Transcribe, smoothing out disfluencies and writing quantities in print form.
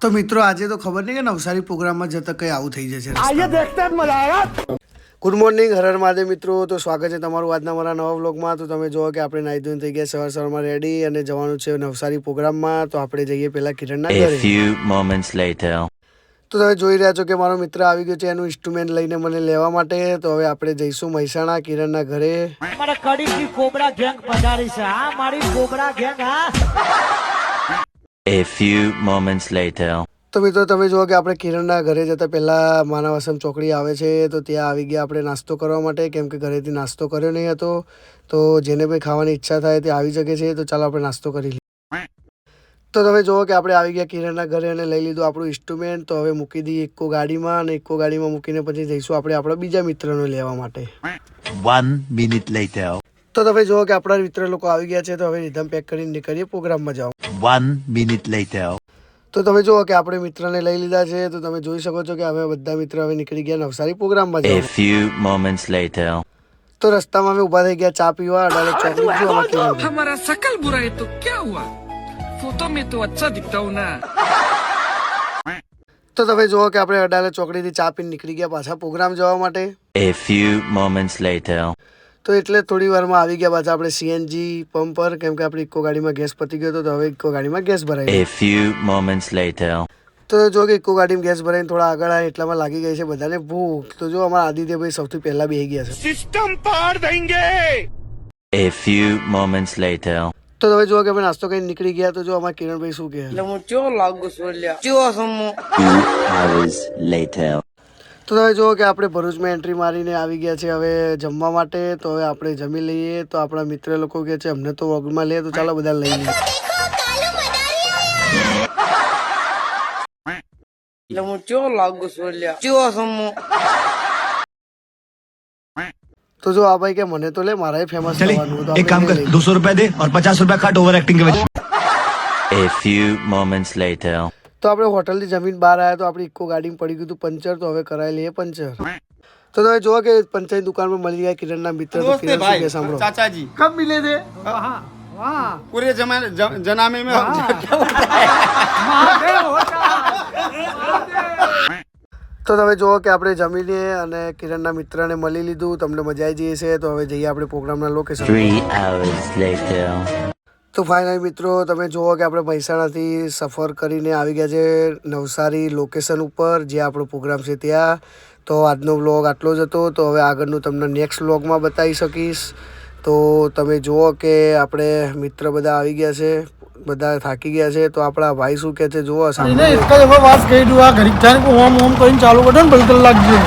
તો મિત્રો આજે તો ખબર નહીં કે નવસારી પ્રોગ્રામમાં જતા કઈ આવું થઈ જશે आइए देखते हैं मजा आएगा। ગુડ મોર્નિંગ હર મહાદેવ મિત્રો, તો સ્વાગત છે તમારું આજના મારા નવા વ્લોગમાં। તો તમે જુઓ કે આપણે નાઈ ધોઈને થઈ ગયા સવારમાં રેડી અને જવાનું છે નવસારી પ્રોગ્રામમાં। તો આપણે જઈએ પહેલા કિરણના A ઘરે। few moments later. તો તમે જોઈ રહ્યા છો કે મારો મિત્ર આવી ગયો છે એનું ઇન્સ્ટ્રુમેન્ટ લઈને મને લેવા માટે। તો હવે આપણે જઈશું મહેસાણા કિરણના ઘરે। हमारा कड़ी की कोबरा गैंग पधारी से हाँ हमारी कोबरा गैंग हाँ। A few moments later. તો મિત્રો તમે જુઓ કે આપણે કિરણના ઘરે જતા પહેલાં માનવાસમ ચોકડી આવે છે, તો ત્યાં આવી ગયા આપણે નાસ્તો કરવા માટે, કેમ કે ઘરેથી નાસ્તો કર્યો નહીં હતો। તો જેને ભાઈ ખાવાની ઈચ્છા થાય તે આવી શકે છે। તો ચાલો આપણે નાસ્તો કરી લઈએ। તો તમે જુઓ કે આપણે આવી ગયા કિરણના ઘરે અને લઈ લીધું આપણું ઇન્સ્ટ્રુમેન્ટ। તો હવે મૂકી દઈએ ઇકો ગાડીમાં અને ઇકો ગાડીમાં મૂકીને પછી જઈશું આપણે આપણા બીજા મિત્રને લેવા માટે। 1 minute later. તો તમે જુઓ કે આપણા મિત્ર લોકો આવી ગયા છે। તો હવે રીધમ પેક કરીને નીકળીએ પ્રોગ્રામમાં જાઓ। 1 minute later. તો તમે જુઓ કે આપણે મિત્રને લઈ લીધા છે। તો તમે જોઈ શકો છો કે હવે બધા મિત્ર હવે નીકળી ગયા નવસારી પ્રોગ્રામમાં A જાઓ। few moments later. તો રસ્તામાં અમે ઊભા થઈ ગયા ચા પીવા અડાલજ ચોકડી જો આમાં કેવું છે। हमारा शकल बुरा है तो क्या हुआ, फोटो में तो अच्छा दिखता हूँ ना। તો તમે જુઓ કે આપણે અડાલજ ચોકડીથી ચા પીને નીકળી ગયા પાછા પ્રોગ્રામ જવા માટે। A few moments later. તો એટલે થોડી વારમાં આવી ગયા પાછા આપણે સીએનજી પંપ પર, કેમ કે આપણી ઇકો ગાડીમાં ગેસ પતી ગયો હતો। તો હવે ઇકો ગાડીમાં ગેસ ભરાઈ A few moments later. તો જો કે ઇકો ગાડીમાં ગેસ ભરાઈને થોડા આગળ આવ્યા એટલામાં લાગી ગઈ છે બધાને ભૂખ। તો જો અમારા આદિત્યભાઈ સૌથી પહેલા બેસી ગયા છે। सिस्टम पार देंगे। A few moments later. તો તમે જુઓ કે અમે નાસ્તો કરીને નીકળી ગયા। તો જો અમારા કિરણભાઈ શું કહે। હું ચો લાગુ સોલ્યા ચો સમો 2 hours later. તો તમે જુઓ કે આપણે ભરૂચમાં એન્ટ્રી મારીને આવી ગયા છે હવે જમવા માટે। તો હવે આપણે જમી લઈએ। તો આપણા મિત્ર લોકો કહે છે અમને તો વગમાં લે, તો ચાલો બધા લઈ લઈએ। હું ચો લાગુ સોલ્યા ચો સમો। તો જો આ ભાઈ કે મને તો લે, મારા ફેમસ થવાનું તો एक काम कर 200 रुपए दे और 50 रुपए काट ओवर एक्टिंग के वजह। A few moments later. તો આપણે હોટલથી જમીન બહાર આવ્યા તો આપણી ઇકો ગાડીમાં પડી ગયું હતું પંચર। તો હવે કરાવી લઈએ પંચર। તો તમે જુઓ કે પંચરની દુકાનમાં મળી ગયા કિરણના મિત્ર। તો કિરણ શું કહે સાંભળો। चाचा जी कब मिले थे? पूरे जनाने में તો તમે જુઓ કે આપણે જમીને અને કિરણના મિત્રને મળી લીધું। તમને મજા આવી જઈ છે। તો હવે જઈએ આપણે પ્રોગ્રામના લોકેશન। 3 hours later. તો ફાઇનલ મિત્રો તમે જુઓ કે આપણે મહેસાણાથી સફર કરીને આવી ગયા છે નવસારી લોકેશન ઉપર, જે આપણો પ્રોગ્રામ છે ત્યાં। તો આજનો વ્લોગ આટલો જ હતો। તો હવે આગળનું તમને નેક્સ્ટ વ્લોગમાં બતાવી શકીશ। તો તમે જુઓ કે આપણે મિત્ર બધા આવી ગયા છે, બધા થાકી ગયા છે। તો આપણા ભાઈ શું કહે છે જુઓ સામે। इसका देखो बात कही दुआ घड़ी जाने को होम होम कोई चालू बटन बंद कर लग जाए।